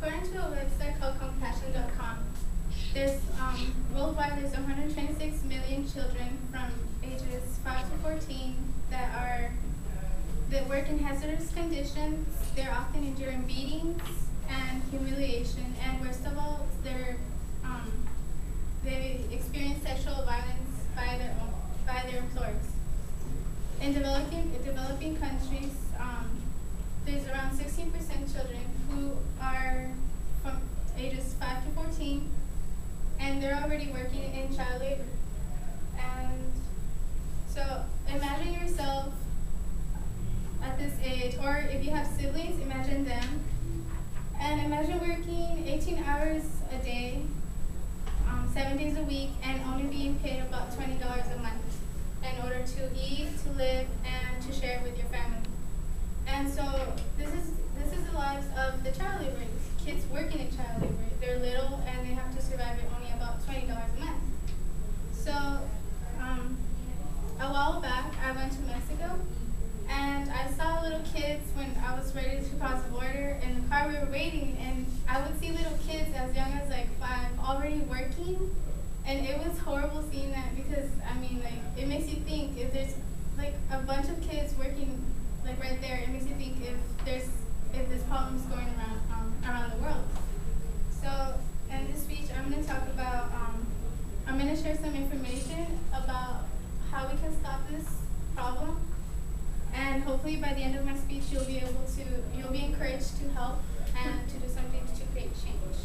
according to a website called compassion.com, there's worldwide there's 126 million children from ages 5 to 14 that work in hazardous conditions. They're often enduring beatings and humiliation, and worst of all, they experience sexual violence by their employers. In developing countries, there's around 16% children who are from ages 5 to 14, and they're already working in child labor. And so imagine yourself at this age, or if you have siblings, imagine them. And imagine working 18 hours a day, 7 days a week, and only being paid about $20 a month in order to eat, to live, and to share with your family. And so this is the lives of the child laborers, kids working in child labor. They're little and they have to survive at only about $20 a month. So a while back, I went to Mexico, and I saw little kids when I was ready to cross the border. In the car, we were waiting, and I would see little kids as young as like 5 already working, and it was horrible seeing that because it makes you think if there's like a bunch of kids working like right there, it makes you think if this problem is going around the world. So in this speech, I'm going to talk about I'm going to share some information about how we can stop this problem. And hopefully by the end of my speech, you'll be encouraged to help and to do something to create change.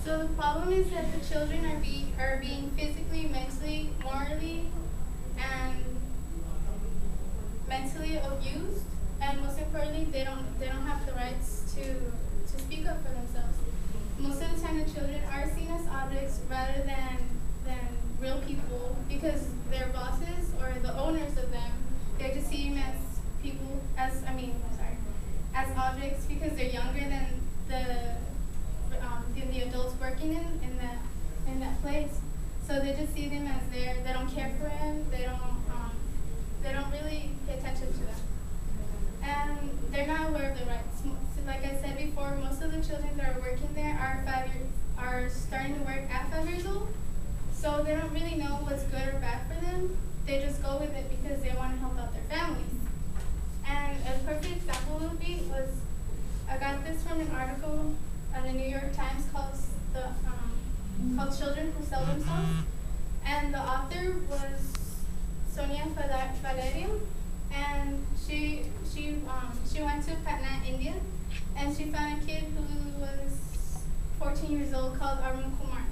So the problem is that the children are being physically, mentally, morally, and mentally abused, and most importantly, they don't have the rights to speak up for themselves. Most of the time, the children are seen as objects rather than real people, because their bosses or the owners of them, they just see them as people, as objects, because they're younger than the adults working in that place. So they just see them as they don't care for them. They don't really pay attention to them, and they're not aware of the rights. So like I said before, most of the children that are working there are starting to work at 5 years old. So they don't really know what's good or bad for them. They just go with it because they want to help out their families. And a perfect example would be I got this from an article on the New York Times called Children Who Sell Themselves. And the author was Sonia Valerian, and she went to Patna, India, and she found a kid who was 14 years old called Arun Kumar.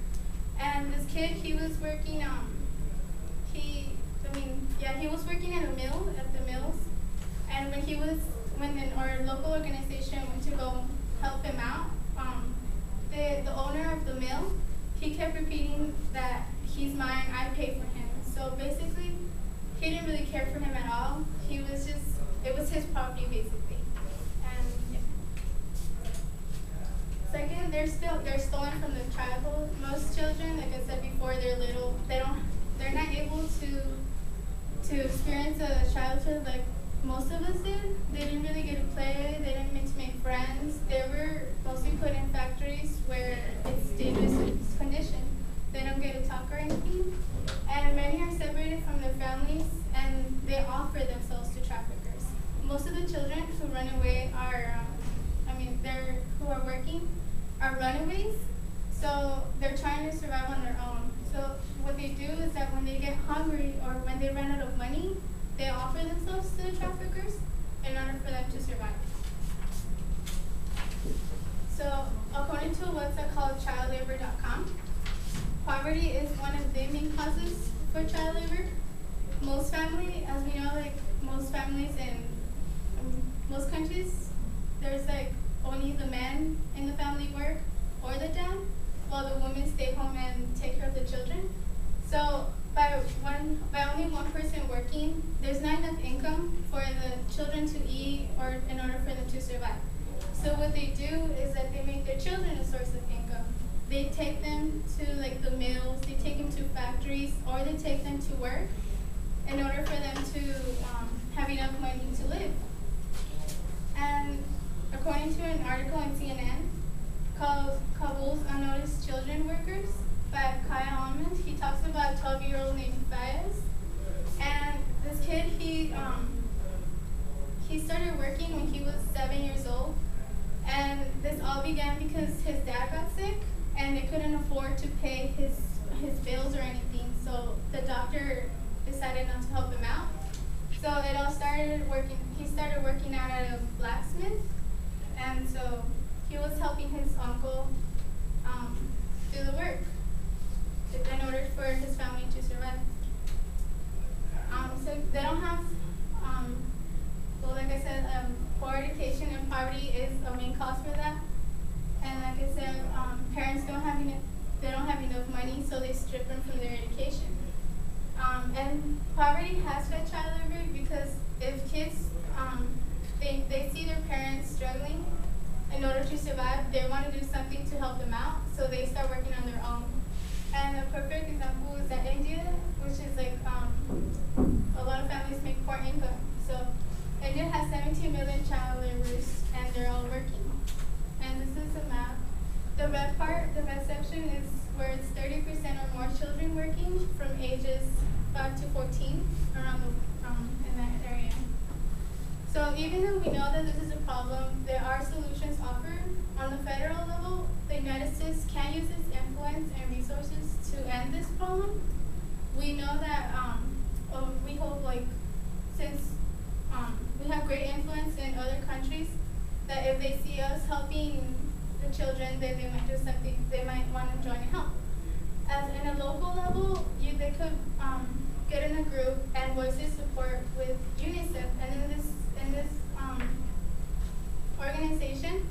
And this kid, he was working he was working at the mills, and when our local organization went to go help him out, the owner of the mill, he kept repeating that he's mine, I pay for him. So basically, he didn't really care for him at all. It was his property basically. And yeah. Second, they're stolen from the childhood. Most children, like I said before, they're little. They're not able to experience a childhood like most of us did. They didn't really get to play. They didn't get to make friends. They were mostly put in factories where it's dangerous condition. They don't get to talk or anything. And many are separated from their families, and they offer themselves to traffickers. Most of the children who run away who are working are runaways. So they're trying to survive on their own. So what they do is that when they get hungry or when they run out of money, they offer themselves to the traffickers in order for them to survive. So according to a website called childlabor.com, poverty is one of the main causes for child labor. Most families, as we know, most families in most countries, there's only the men in the family work or the dad, while the women stay home and take care of the children. So by only one person working, there's not enough income for the children to eat or in order for them to survive. So what they do is that they make their children a source of income. They take them to the mills, they take them to factories, or they take them to work in order for them to have enough money to live. And According to an article in CNN called Kabul's Unnoticed Children Workers by Kaya Almond, he talks about a 12-year-old named Fayez. And this kid, he started working when he was 7 years old. And this all began because his dad got sick and they couldn't afford to pay his bills or anything. So the doctor decided not to help him out. So it all started working. He started working out at a blacksmith, and so he was helping his uncle do the work in order for his family to survive. So they don't have, well, like I said, poor education and poverty is a main cause for that. And like I said, parents don't have enough money, so they strip them from their education. And poverty has fed child labor because if kids, they see their parents struggling in order to survive, they want to do something to help them out, so they start working on their own. And a perfect example is that India, which is like, a lot of families make poor income. So India has 17 million child laborers, and they're all working. And this is a map. The red part, the red section, is where it's 30% or more children working from ages 5 to 14 around in that area. So even though we know that this is a problem, there are solutions offered. On the federal level, the United States can use its influence and resources to end this problem. We know that, we hope, like, since we have great influence in other countries, that if they see us helping the children, then they might do something, they might want to join and help. As in a local level, they could get in a group and voice their support with UNICEF. And in this organization,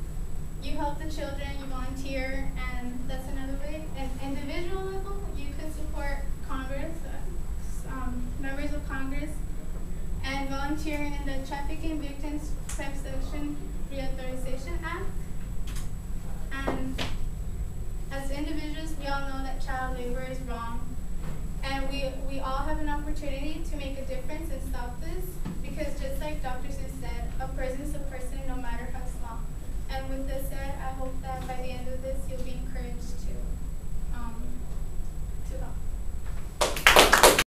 you help the children, you volunteer, and that's another way. At individual level, you could support Congress, members of Congress, and volunteer in the Trafficking Victims Protection Reauthorization Act. And as individuals, we all know that child labor is wrong. And we all have an opportunity to make a difference and stop this, because just like Dr. Seuss said, a person's a person no matter how small. And with this said, I hope that by the end of this, you'll be encouraged to